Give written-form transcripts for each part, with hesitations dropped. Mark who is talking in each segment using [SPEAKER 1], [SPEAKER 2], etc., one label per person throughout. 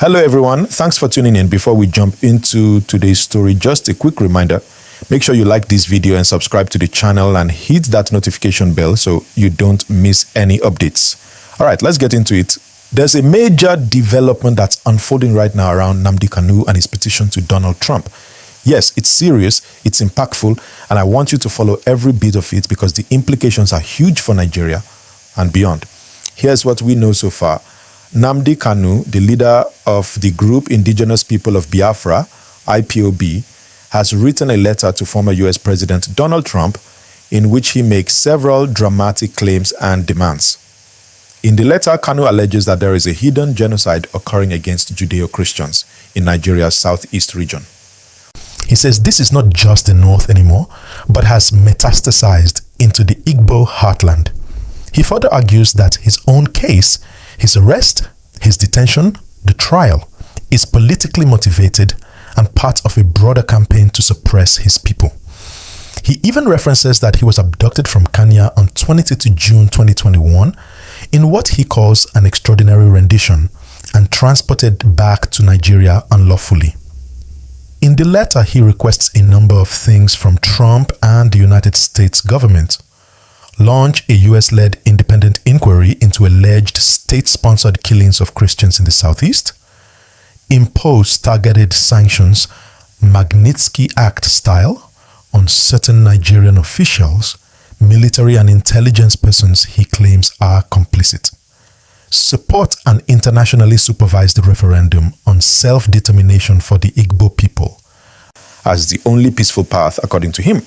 [SPEAKER 1] Hello everyone, thanks for tuning in. Before we jump into today's story, just a quick reminder, make sure you like this video and subscribe to the channel and hit that notification bell so you don't miss any updates. All right, let's get into it. There's a major development that's unfolding right now around Nnamdi Kanu and his petition to Donald Trump. Yes, it's serious, it's impactful, and I want you to follow every bit of it because the implications are huge for Nigeria and beyond. Here's what we know so far. Nnamdi Kanu, the leader of the group Indigenous People of Biafra, IPOB, has written a letter to former US President Donald Trump in which he makes several dramatic claims and demands. In the letter, Kanu alleges that there is a hidden genocide occurring against Judeo-Christians in Nigeria's southeast region. He says this is not just the north anymore, but has metastasized into the Igbo heartland. He further argues that his own case, his arrest, his detention, the trial, is politically motivated and part of a broader campaign to suppress his people. He even references that he was abducted from Kenya on 22 June 2021 in what he calls an extraordinary rendition and transported back to Nigeria unlawfully. In the letter, he requests a number of things from Trump and the United States government. Launch a US-led independent inquiry into alleged state-sponsored killings of Christians in the Southeast. Impose targeted sanctions, Magnitsky Act style, on certain Nigerian officials, military and intelligence persons he claims are complicit. Support an internationally supervised referendum on self-determination for the Igbo people as the only peaceful path, according to him.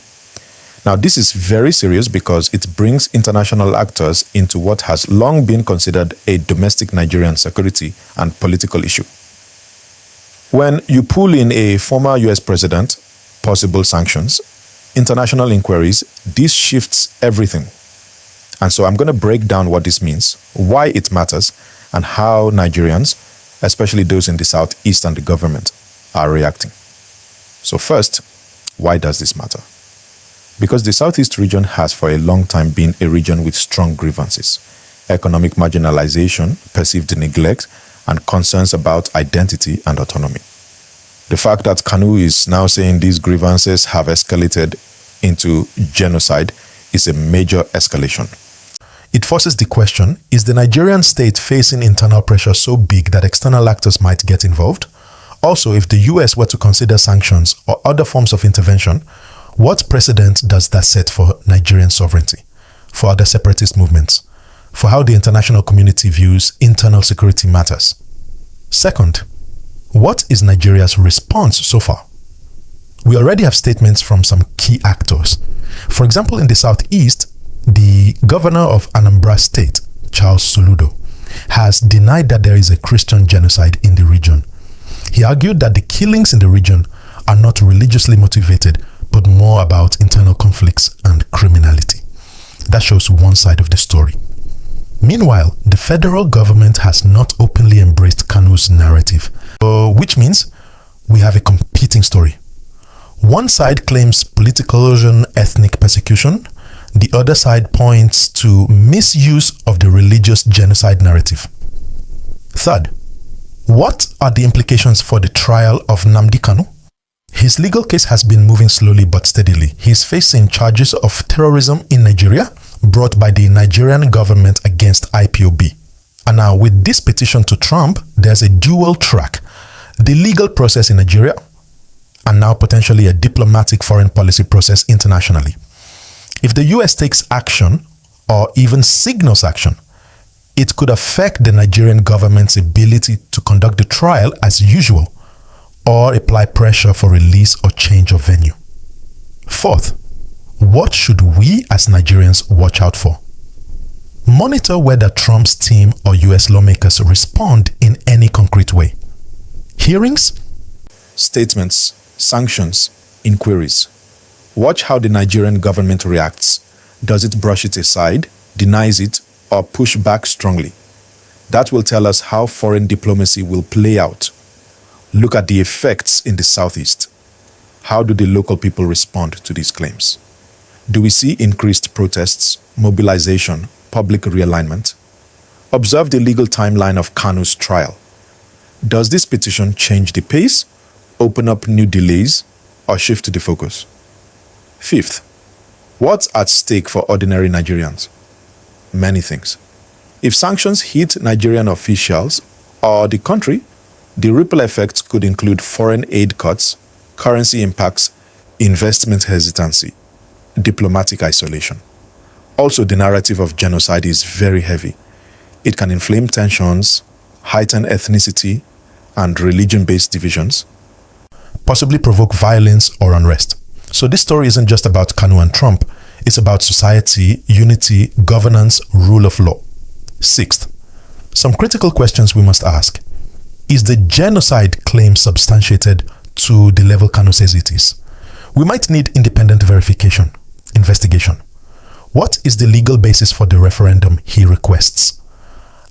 [SPEAKER 1] Now, this is very serious because it brings international actors into what has long been considered a domestic Nigerian security and political issue. When you pull in a former US president, possible sanctions, international inquiries, this shifts everything. And so I'm going to break down what this means, why it matters, and how Nigerians, especially those in the Southeast and the government, are reacting. So first, why does this matter? Because the Southeast region has for a long time been a region with strong grievances, economic marginalization, perceived neglect, and concerns about identity and autonomy. The fact that Kanu is now saying these grievances have escalated into genocide is a major escalation. It forces the question, is the Nigerian state facing internal pressure so big that external actors might get involved? Also, if the US were to consider sanctions or other forms of intervention, what precedent does that set for Nigerian sovereignty, for other separatist movements, for how the international community views internal security matters? Second, what is Nigeria's response so far? We already have statements from some key actors. For example, in the Southeast, the governor of Anambra State, Charles Soludo, has denied that there is a Christian genocide in the region. He argued that the killings in the region are not religiously motivated, but more about internal conflicts and criminality. That shows one side of the story. Meanwhile, the federal government has not openly embraced Kanu's narrative, which means we have a competing story. One side claims political and ethnic persecution. The other side points to misuse of the religious genocide narrative. Third, what are the implications for the trial of Nnamdi Kanu? His legal case has been moving slowly but steadily. He is facing charges of terrorism in Nigeria brought by the Nigerian government against IPOB. And now with this petition to Trump, there's a dual track. The legal process in Nigeria and now potentially a diplomatic foreign policy process internationally. If the US takes action or even signals action, it could affect the Nigerian government's ability to conduct the trial as usual or apply pressure for release or change of venue. Fourth, what should we as Nigerians watch out for? Monitor whether Trump's team or US lawmakers respond in any concrete way. Hearings, statements, sanctions, inquiries. Watch how the Nigerian government reacts. Does it brush it aside, denies it, or push back strongly? That will tell us how foreign diplomacy will play out. Look at the effects in the Southeast. How do the local people respond to these claims? Do we see increased protests, mobilization, public realignment? Observe the legal timeline of Kanu's trial. Does this petition change the pace, open up new delays, or shift the focus? Fifth, what's at stake for ordinary Nigerians? Many things. If sanctions hit Nigerian officials or the country, the ripple effects could include foreign aid cuts, currency impacts, investment hesitancy, diplomatic isolation. Also, the narrative of genocide is very heavy. It can inflame tensions, heighten ethnicity and religion-based divisions, possibly provoke violence or unrest. So this story isn't just about Kanu and Trump, it's about society, unity, governance, rule of law. Sixth, some critical questions we must ask. Is the genocide claim substantiated to the level Kanu says it is? We might need independent verification, investigation. What is the legal basis for the referendum he requests?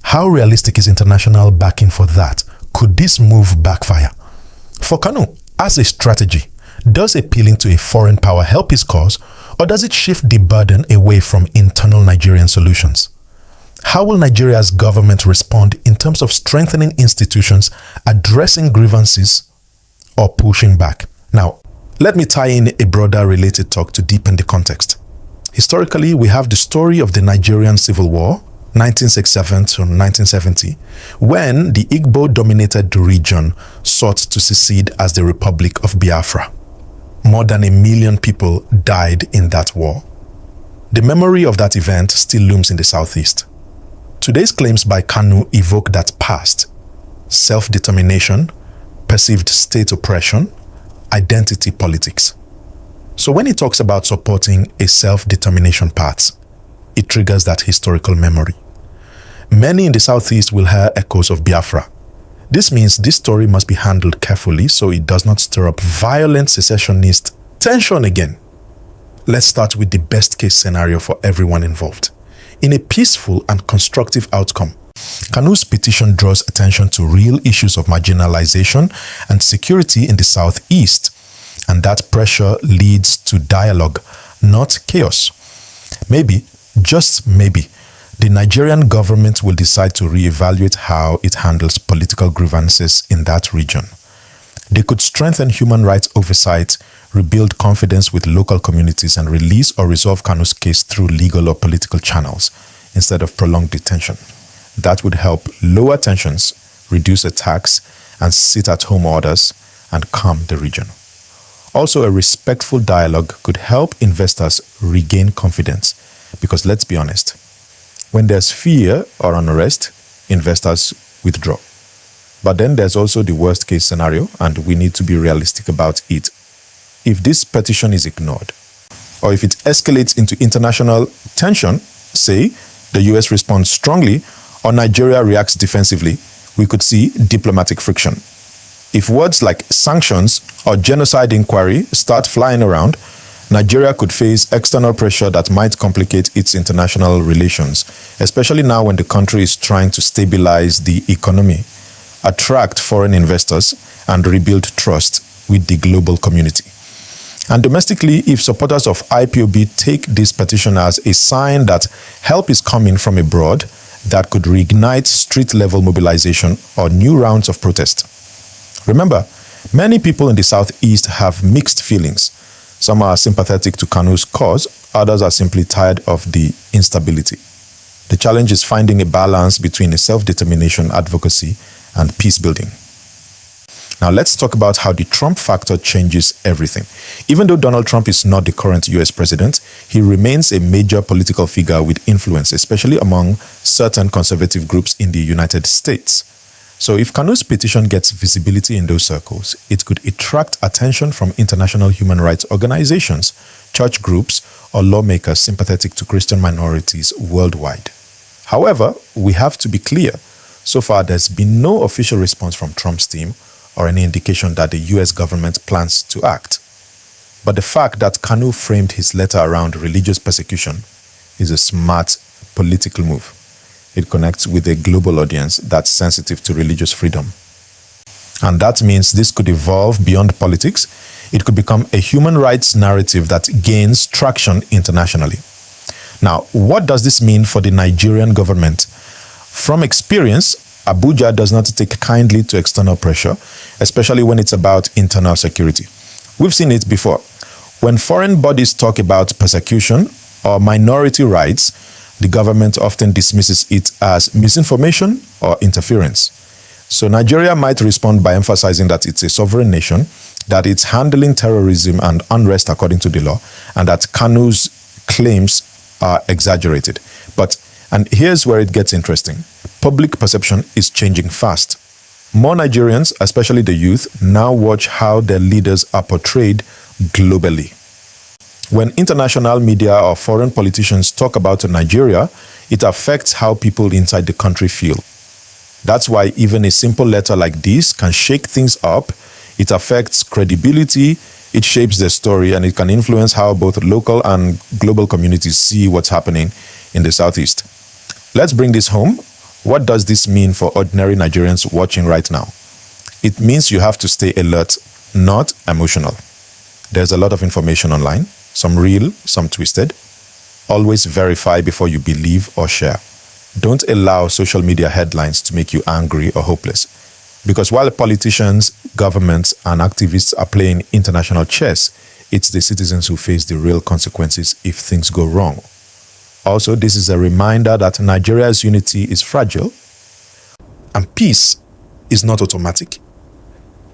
[SPEAKER 1] How realistic is international backing for that? Could this move backfire? For Kanu, as a strategy, does appealing to a foreign power help his cause, or does it shift the burden away from internal Nigerian solutions? How will Nigeria's government respond in terms of strengthening institutions, addressing grievances, or pushing back? Now, let me tie in a broader related talk to deepen the context. Historically, we have the story of the Nigerian Civil War, 1967 to 1970, when the Igbo-dominated region sought to secede as the Republic of Biafra. More than 1 million people died in that war. The memory of that event still looms in the southeast. Today's claims by Kanu evoke that past: self-determination, perceived state oppression, identity politics. So when he talks about supporting a self-determination path, it triggers that historical memory. Many in the southeast will hear echoes of Biafra. This means this story must be handled carefully so it does not stir up violent secessionist tension again. Let's start with the best case scenario for everyone involved. In a peaceful and constructive outcome, Kanu's petition draws attention to real issues of marginalization and security in the southeast, and that pressure leads to dialogue, not chaos. Maybe, just maybe, the Nigerian government will decide to reevaluate how it handles political grievances in that region. They could strengthen human rights oversight, rebuild confidence with local communities, and release or resolve Kanu's case through legal or political channels instead of prolonged detention. That would help lower tensions, reduce attacks, and sit-at-home orders, and calm the region. Also, a respectful dialogue could help investors regain confidence, because let's be honest, when there's fear or unrest, investors withdraw. But then there's also the worst case scenario, and we need to be realistic about it. If this petition is ignored, or if it escalates into international tension, say the US responds strongly or Nigeria reacts defensively, we could see diplomatic friction. If words like sanctions or genocide inquiry start flying around, Nigeria could face external pressure that might complicate its international relations, especially now when the country is trying to stabilize the economy, attract foreign investors, and rebuild trust with the global community. And domestically, if supporters of IPOB take this petition as a sign that help is coming from abroad, that could reignite street-level mobilization or new rounds of protest. Remember, many people in the southeast have mixed feelings. Some are sympathetic to Kanu's cause, others are simply tired of the instability. The challenge is finding a balance between a self-determination advocacy and peace building. Now let's talk about how the Trump factor changes everything. Even though Donald Trump is not the current US president, he remains a major political figure with influence, especially among certain conservative groups in the United States. So if Kanu's petition gets visibility in those circles, it could attract attention from international human rights organizations, church groups, or lawmakers sympathetic to Christian minorities worldwide. However, we have to be clear. So far, there's been no official response from Trump's team or any indication that the US government plans to act. But the fact that Kanu framed his letter around religious persecution is a smart political move. It connects with a global audience that's sensitive to religious freedom. And that means this could evolve beyond politics. It could become a human rights narrative that gains traction internationally. Now, what does this mean for the Nigerian government? From experience, Abuja does not take kindly to external pressure, especially when it's about internal security. We've seen it before. When foreign bodies talk about persecution or minority rights, the government often dismisses it as misinformation or interference. So Nigeria might respond by emphasizing that it's a sovereign nation, that it's handling terrorism and unrest according to the law, and that Kanu's claims are exaggerated. And here's where it gets interesting. Public perception is changing fast. More Nigerians, especially the youth, now watch how their leaders are portrayed globally. When international media or foreign politicians talk about Nigeria, it affects how people inside the country feel. That's why even a simple letter like this can shake things up. It affects credibility, it shapes the story, and it can influence how both local and global communities see what's happening in the Southeast. Let's bring this home. What does this mean for ordinary Nigerians watching right now? It means you have to stay alert, not emotional. There's a lot of information online, some real, some twisted. Always verify before you believe or share. Don't allow social media headlines to make you angry or hopeless. Because while politicians, governments, and activists are playing international chess, it's the citizens who face the real consequences if things go wrong. Also, this is a reminder that Nigeria's unity is fragile, and peace is not automatic.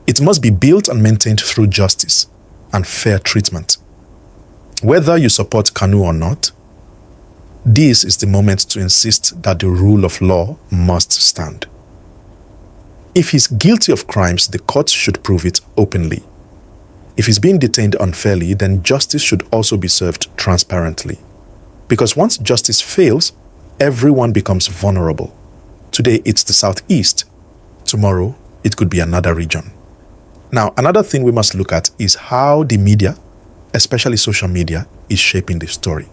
[SPEAKER 1] It must be built and maintained through justice and fair treatment. Whether you support Kanu or not, this is the moment to insist that the rule of law must stand. If he's guilty of crimes, the courts should prove it openly. If he's being detained unfairly, then justice should also be served transparently. Because once justice fails, everyone becomes vulnerable. Today, it's the Southeast. Tomorrow, it could be another region. Now, another thing we must look at is how the media, especially social media, is shaping the story.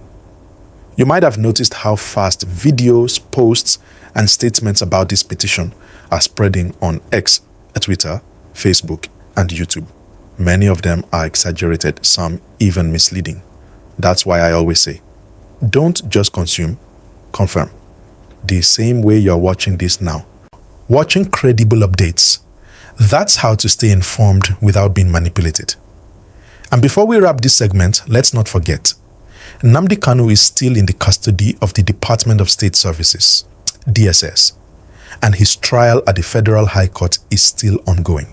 [SPEAKER 1] You might have noticed how fast videos, posts, and statements about this petition are spreading on X, Twitter, Facebook, and YouTube. Many of them are exaggerated, some even misleading. That's why I always say, don't just consume, confirm. The same way you're watching this now. Watching credible updates. That's how to stay informed without being manipulated. And before we wrap this segment, let's not forget, Nnamdi Kanu is still in the custody of the Department of State Services, DSS, and his trial at the Federal High Court is still ongoing.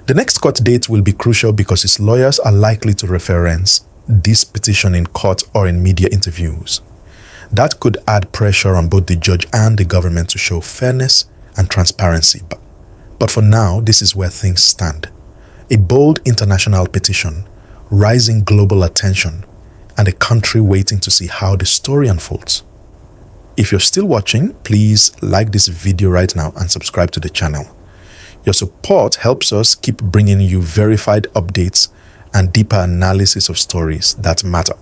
[SPEAKER 1] The next court date will be crucial because his lawyers are likely to reference this petition in court or in media interviews. That could add pressure on both the judge and the government to show fairness and transparency. But for now, this is where things stand. A bold international petition, rising global attention, and a country waiting to see how the story unfolds. If you're still watching, please like this video right now and subscribe to the channel. Your support helps us keep bringing you verified updates and deeper analysis of stories that matter.